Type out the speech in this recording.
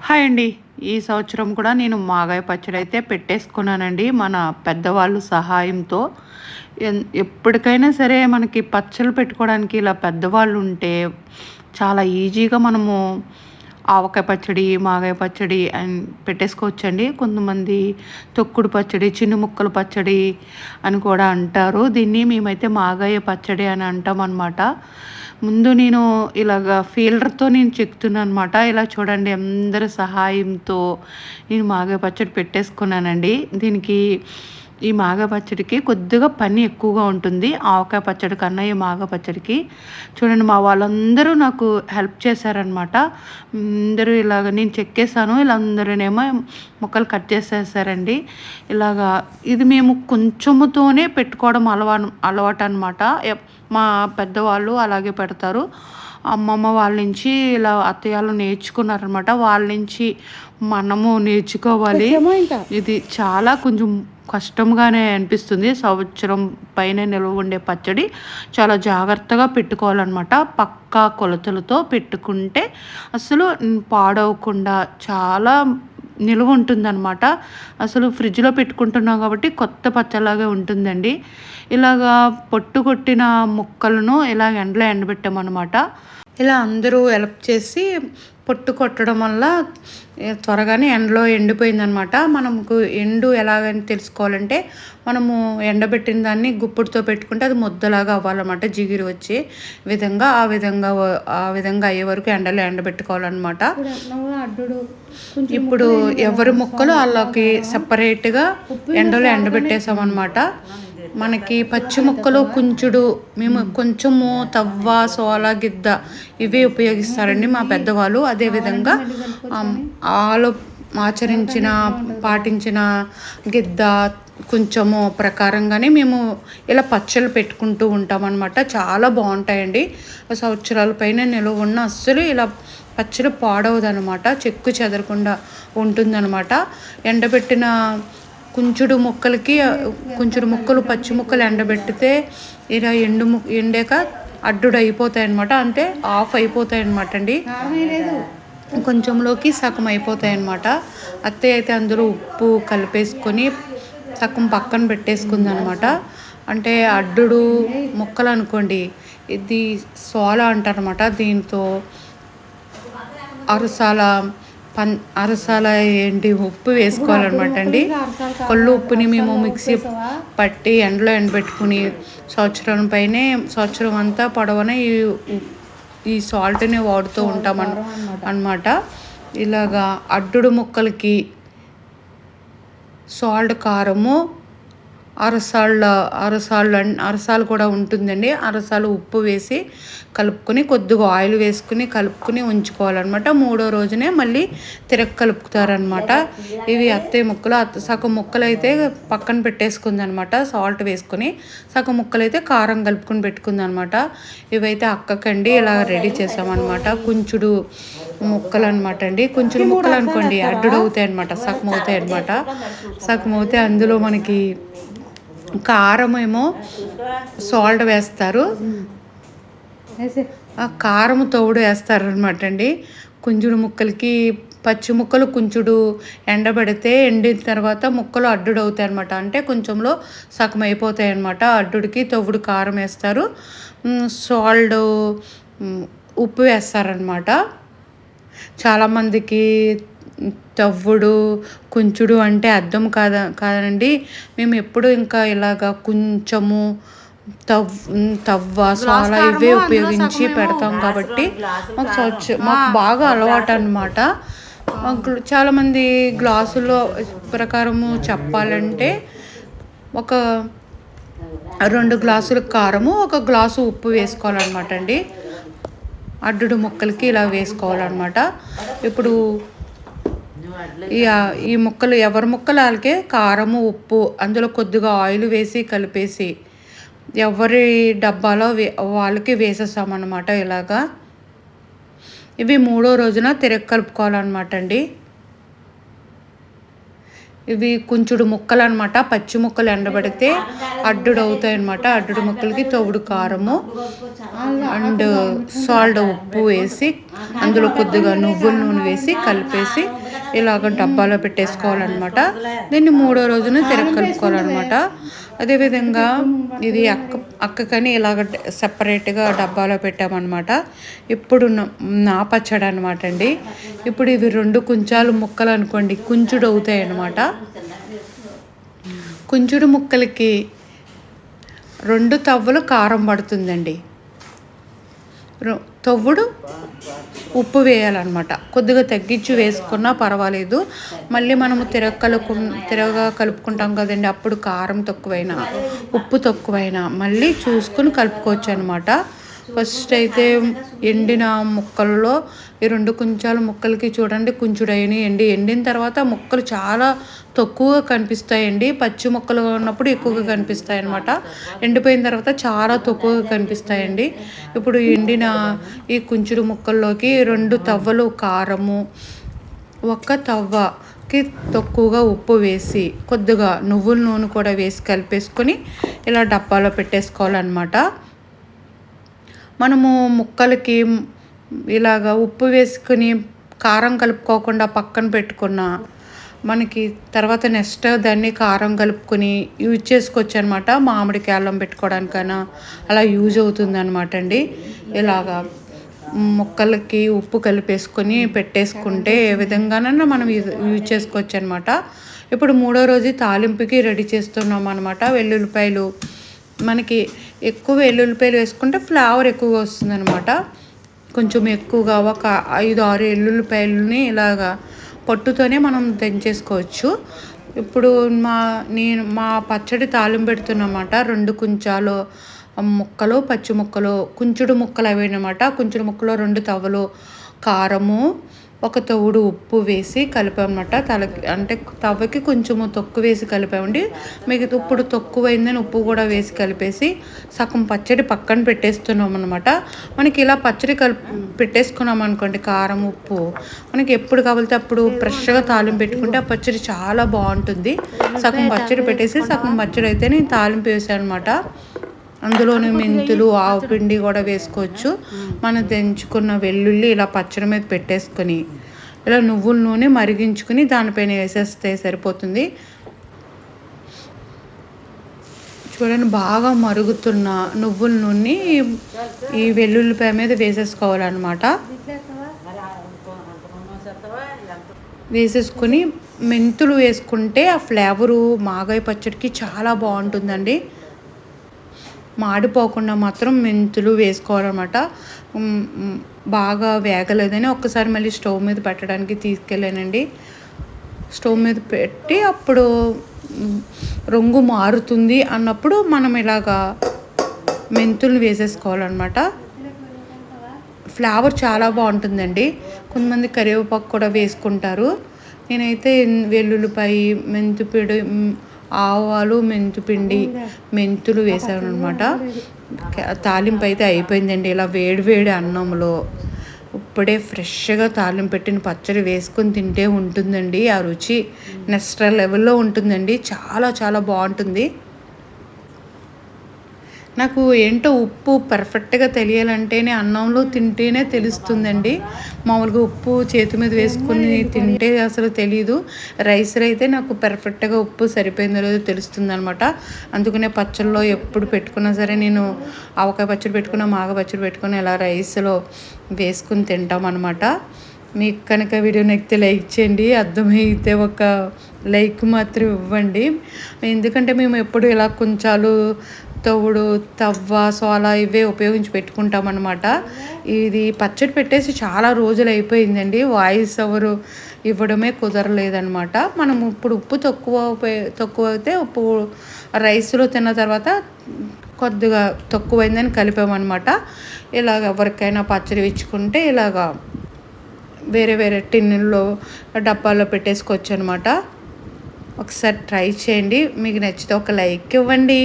Hi అండి. ఈ సంవత్సరం కూడా నేను మాగాయ పచ్చడైతే పెట్టేసుకున్నానండి. మన పెద్దవాళ్ళు సహాయంతో. ఎప్పటికైనా సరే మనకి పచ్చళ్ళు పెట్టుకోవడానికి ఇలా పెద్దవాళ్ళుంటే చాలా ఈజీగా మనము ఆవకాయ పచ్చడి, మాగాయ పచ్చడి పెట్టేసుకోవచ్చండి. కొంతమంది తొక్కుడు పచ్చడి, చిన్న ముక్కల పచ్చడి అని కూడా అంటారు. దీన్ని మేమైతే మాగాయ పచ్చడి అని అంటామనమాట. ముందు నేను ఫీలర్‌తో నేను చెక్కుతున్నాననమాట. ఇలా చూడండి అందరి సహాయంతో నేను మాగాయ పచ్చడి పెట్టేసుకున్నానండి. ఈ మాగాయ పచ్చడికి కొద్దిగా పని ఎక్కువగా ఉంటుంది. ఆవకాయ పచ్చడి కన్నా ఈ మాగాయ పచ్చడికి. చూడండి మా వాళ్ళందరూ నాకు హెల్ప్ చేశారనమాట. అందరూ నేను చెక్కేసాను. వీళ్ళందరూనేమో ముక్కలు కట్ చేసేసారండి. ఇలాగా ఇది మేము కొంచెముతోనే పెట్టుకోవడం అలవాటనమాట. మా పెద్దవాళ్ళు అలాగే పెడతారు. అమ్మమ్మ వాళ్ళ నుంచి ఇలా అత్తయ్యలు నేర్చుకున్నారనమాట. వాళ్ళ నుంచి మనము నేర్చుకోవాలి. ఇది చాలా కొంచెం కష్టంగానే అనిపిస్తుంది. సంవత్సరం పైనే నిల్వ ఉండే పచ్చడి చాలా జాగ్రత్తగా పెట్టుకోవాలనమాట. పక్కా కొలతలతో పెట్టుకుంటే అసలు పాడవకుండా చాలా నిలువ ఉంటుందనమాట. అసలు ఫ్రిడ్జ్‌లో పెట్టుకుంటున్నాం కాబట్టి కొత్త పచ్చడిలాగే ఉంటుందండి. పొట్టు కొట్టిన ముక్కలను ఎండలో ఎండబెట్టామనమాట. ఇలా అందరూ హెల్ప్ చేసి పొట్టు కొట్టడం వల్ల త్వరగానే ఎండలో ఎండిపోయిందనమాట. మనకు ఎండు ఎలాగని తెలుసుకోవాలంటే మనము ఎండబెట్టిన దాన్ని గుప్పుడుతో పెట్టుకుంటే అది ముద్దలాగా అవ్వాలన్నమాట. జిగురు వచ్చే విధంగా ఆ విధంగా అయ్యే వరకు ఎండలో ఎండబెట్టుకోవాలన్నమాట. ఇప్పుడు ఎవరి ముక్కలు వాళ్ళకి సెపరేట్‌గా ఎండలో ఎండబెట్టేసామన్నమాట. మనకి పచ్చి ముక్కలు కుంచుడు మేము కొంచెము తవ్వ, సోల, గిద్ద ఇవే ఉపయోగిస్తారండి మా పెద్దవాళ్ళు. అదేవిధంగా ఆళ్ళు పాటించిన గిద్ద కొంచెము ప్రకారంగానే మేము ఇలా పచ్చళ్ళు పెట్టుకుంటూ ఉంటామన్నమాట. చాలా బాగుంటాయండి. సంవత్సరాల పైన నిలువ ఉన్న అస్సలు ఇలా పచ్చడి పాడవదనమాట. చెక్కు చెదరకుండా ఉంటుందన్నమాట. ఎండబెట్టిన కుంచుడు ముక్కలు పచ్చి ముక్కలు ఎండబెట్టితే ఇలా ఎండాక అడ్డుడు అయిపోతాయి అనమాట. అంటే ఆఫ్ అయిపోతాయి అనమాట అండి. కొంచెంలోకి సగం అయిపోతాయి అనమాట. అత్తయ్య అయితే అందులో ఉప్పు కలిపేసుకొని సగం పక్కన పెట్టేసుకుంది అనమాట. అంటే అడ్డుడు ముక్కలు అనుకోండి, ఇది సోల అంటారనమాట. దీంతో అరసాల ఉప్పు వేసుకోవాలన్నమాట అండి. కొల్లు ఉప్పుని మేము మిక్సీ పట్టి ఎండలో ఎండబెట్టుకుని సంవత్సరం అంతా పొడవున ఈ సాల్ట్ని వాడుతూ ఉంటాం అన్నమాట. అడ్డుడు ముక్కలకి సాల్ట్, కారము, అరసాలు కూడా ఉంటుందండి. అరసాలు ఉప్పు వేసి కలుపుకొని కొద్దిగా ఆయిల్ వేసుకుని కలుపుకుని ఉంచుకోవాలన్నమాట. 3వ రోజునే మళ్ళీ కలుపుతారనమాట. ఇవి అత్తయ్య ముక్కలు. సగం ముక్కలు అయితే పక్కన పెట్టేసుకుందనమాట సాల్ట్ వేసుకొని, సగం ముక్కలు అయితే కారం కలుపుకొని పెట్టుకుందనమాట. ఇవైతే అక్కకండి ఇలా రెడీ చేసామన్నమాట. కుంచుడు ముక్కలు అనమాట అండి. కుంచుడు ముక్కలు అనుకోండి అడ్డుడు అవుతాయి అనమాట. సగం అవుతాయి అనమాట. సగం అవుతే అందులో మనకి కారం ఏమో సాల్ట్ వేస్తారు, కారం తోడు వేస్తారు అనమాట అండి. కుంచుడు ముక్కలకి పచ్చి ముక్కలు కుంచుడు ఎండబెడితే ఎండిన తర్వాత ముక్కలు అడ్డుడు అవుతాయి అనమాట. అంటే కొంచెంలో సగం అయిపోతాయి అనమాట. అడ్డుడికి తవ్వుడు కారం వేస్తారు, సాల్ట్, ఉప్పు వేస్తారనమాట. చాలామందికి తవ్వుడు కుంచుడు అంటే అర్థం కాదండి. మేము ఎప్పుడు ఇంకా కొంచెము తవ్వ, సోల ఇవే ఉపయోగించి పెడతాం కాబట్టి మాకు బాగా అలవాటు అనమాట. చాలామంది గ్లాసుల్లో ప్రకారము చెప్పాలంటే 2 గ్లాసులు కారము, 1 గ్లాసు ఉప్పు వేసుకోవాలన్నమాట అండి. అడ్డుడు ముక్కలకి ఇలా వేసుకోవాలన్నమాట. ఇప్పుడు ఈ ముక్కలు ఎవరి ముక్కలు వాళ్ళకే కారము, ఉప్పు, అందులో కొద్దిగా ఆయిల్ వేసి కలిపేసి ఎవరి డబ్బాలో వాళ్ళకి వేసేసామన్నమాట. ఇవి 3వ రోజున కలుపుకోవాలన్నమాట అండి. ఇవి కుంచుడు ముక్కలనమాట. పచ్చి ముక్కలు ఎండబెడితే అడ్డుడవుతాయనమాట. అడ్డుడు ముక్కలకి తవుడు కారము అండ్ సాల్ట్ ఉప్పు వేసి అందులో కొద్దిగా నువ్వుల నూనె వేసి కలిపేసి ఇలాగ డబ్బాలో పెట్టేసుకోవాలన్నమాట. దీన్ని 3వ రోజున కలుపుకోవాలన్నమాట. అదేవిధంగా ఇది అక్కకని ఇలాగ సెపరేట్గా డబ్బాలో పెట్టామన్నమాట. ఇప్పుడు నా పచ్చడి అనమాట అండి. ఇప్పుడు ఇవి 2 కుంచాలు ముక్కలు అనుకోండి, కుంచుడు అవుతాయి అన్నమాట. కుంచుడు ముక్కలకి 2 తవ్వలు కారం పడుతుందండి. తవ్వుడు ఉప్పు వేయాలన్నమాట. కొద్దిగా తగ్గించి వేసుకున్నా పర్వాలేదు. మళ్ళీ మనము తిరగగా కలుపుకుంటాం కదండి, అప్పుడు కారం తక్కువైనా ఉప్పు తక్కువైనా మళ్ళీ చూసుకుని కలుపుకోవచ్చు అనమాట. ఫస్ట్ అయితే ఎండిన ముక్కల్లో ఈ 2 కుంచాల ముక్కలకి చూడండి కుంచుడైన ఎండిన తర్వాత ముక్కలు చాలా తక్కువగా కనిపిస్తాయండి. పచ్చి ముక్కలు ఉన్నప్పుడు ఎక్కువగా కనిపిస్తాయి అన్నమాట. ఎండిపోయిన తర్వాత చాలా తక్కువగా కనిపిస్తాయండి. ఇప్పుడు ఎండిన ఈ కుంచుడు ముక్కల్లోకి 2 తవ్వలు కారము, 1 తవ్వకి తక్కువగా ఉప్పు వేసి కొద్దిగా నువ్వుల నూనె కూడా వేసి కలిపేసుకొని ఇలా డబ్బాలో పెట్టేసుకోవాలన్నమాట. మనము ముక్కలకి ఇలాగ ఉప్పు వేసుకుని కారం కలుపుకోకుండా పక్కన పెట్టుకున్న మనకి తర్వాత నెక్స్ట్ దాన్ని కారం కలుపుకొని యూజ్ చేసుకోవచ్చు అనమాట. మామిడికాయ అల్లం పెట్టుకోవడానికైనా అలా యూజ్ అవుతుంది అనమాట అండి. ఇలాగా ముక్కలకి ఉప్పు కలిపేసుకొని పెట్టేసుకుంటే ఏ విధంగానైనా మనం యూజ్ చేసుకోవచ్చు అనమాట. ఇప్పుడు 3వ రోజు తాలింపుకి రెడీ చేస్తున్నాం అనమాట. వెల్లుల్లిపాయలు మనకి ఎక్కువ వెల్లుల్లిపాయలు వేసుకుంటే ఫ్లేవర్ ఎక్కువగా వస్తుందన్నమాట. కొంచెం ఎక్కువగా ఒక 5-6 వెల్లుల్లిపాయలని ఇలాగా పొట్టుతోనే మనం దంచేసుకోవచ్చు. ఇప్పుడు మా పచ్చడి తాలింపు పెడుతున్నమాట. 2 కుంచాలు ముక్కలు, పచ్చి ముక్కలు, కుంచుడు ముక్కలు అవి అనమాట. కుంచుడు ముక్కలో 2 తవ్వలు కారము, 1 తవుడు ఉప్పు వేసి కలిపామన్నమాట. అంటే తవ్వకి కొంచెము తక్కువ వేసి కలిపామండి. మిగతా ఇప్పుడు తక్కువైందని ఉప్పు కూడా వేసి కలిపేసి సగం పచ్చడి పక్కన పెట్టేస్తున్నాం అనమాట. మనకి ఇలా పచ్చడి పెట్టేసుకున్నాం అనుకోండి, కారం ఉప్పు మనకి ఎప్పుడు కావాలితే అప్పుడు ఫ్రెష్గా తాలింపు పెట్టుకుంటే ఆ పచ్చడి చాలా బాగుంటుంది. సగం పచ్చడి పెట్టేసి సగం పచ్చడి అయితే నేను తాలింపు వేసాను అనమాట. అందులోని మెంతులు, ఆవు పిండి కూడా వేసుకోవచ్చు. మనం దంచుకున్న వెల్లుల్లి ఇలా పచ్చడి మీద పెట్టేసుకొని ఇలా నువ్వుల నూనె మరిగించుకుని దానిపైన వేసేస్తే సరిపోతుంది. చూడండి, బాగా మరుగుతున్న నువ్వుల నూనె ఈ వెల్లుల్లిపాయ మీద వేసేసుకోవాలన్నమాట. వేసేసుకొని మెంతులు వేసుకుంటే ఆ ఫ్లేవరు మాగాయ పచ్చడికి చాలా బాగుంటుందండి. మాడిపోకుండా మాత్రం మెంతులు వేసుకోవాలన్నమాట. బాగా వేగలేదని ఒక్కసారి మళ్ళీ స్టవ్ మీద పెట్టడానికి తీసుకెళ్ళానండి. స్టవ్ మీద పెట్టి అప్పుడు రంగు మారుతుంది అన్నప్పుడు మనం ఇలాగా మెంతులు వేసేసుకోవాలన్నమాట. ఫ్లేవర్ చాలా బాగుంటుందండి. కొంతమంది కరివేపాకు కూడా వేసుకుంటారు. నేనైతే వెల్లుల్లిపాయ, మెంతిపొడి, ఆవాలు, మెంతిపిండి, మెంతులు వేసాను అనమాట. తాలింపు అయితే అయిపోయిందండి. ఇలా వేడి అన్నంలో ఇప్పుడే ఫ్రెష్గా తాలింపు పెట్టిన పచ్చడి వేసుకొని తింటే ఉంటుందండి. ఆ రుచి నెక్స్ట్ లెవెల్లో ఉంటుందండి. చాలా చాలా బాగుంటుంది. నాకు ఏంటో ఉప్పు పర్ఫెక్ట్గా తెలియాలంటేనే అన్నంలో తింటేనే తెలుస్తుందండి. మామూలుగా ఉప్పు చేతి మీద వేసుకుని తింటే అసలు తెలీదు. రైస్లో అయితే నాకు పర్ఫెక్ట్గా ఉప్పు సరిపోయిందో లేదో తెలుస్తుంది అనమాట. అందుకనే పచ్చళ్ళలో ఎప్పుడు పెట్టుకున్నా సరే నేను ఆవకాయ పచ్చడి పెట్టుకున్నా, మాగ పచ్చడి పెట్టుకుని ఇలా రైస్లో వేసుకుని తింటాం అనమాట. మీకు కనుక వీడియో నచ్చితే లైక్ చేయండి. అర్థమైతే ఒక లైక్ మాత్రం ఇవ్వండి. ఎందుకంటే మేము ఎప్పుడు ఇలా కొంచాలు, తవుడు, తవ్వ, సోల ఇవే ఉపయోగించి పెట్టుకుంటాం అనమాట. ఇది పచ్చడి పెట్టేసి చాలా రోజులు అయిపోయిందండి. వాయిస్ ఓవర్ ఇవ్వడమే కుదరలేదనమాట. మనం ఇప్పుడు ఉప్పు తక్కువ అయితే ఉప్పు రైస్లో తిన్న తర్వాత కొద్దిగా తక్కువైందని కలిపామన్నమాట. ఇలాగ ఎవరికైనా పచ్చడి ఇచ్చుకుంటే ఇలాగా వేరే టిన్నుల్లో, డబ్బాల్లో పెట్టేసుకోవచ్చు అనమాట. ఒకసారి ట్రై చేయండి. మీకు నచ్చితే ఒక లైక్ ఇవ్వండి.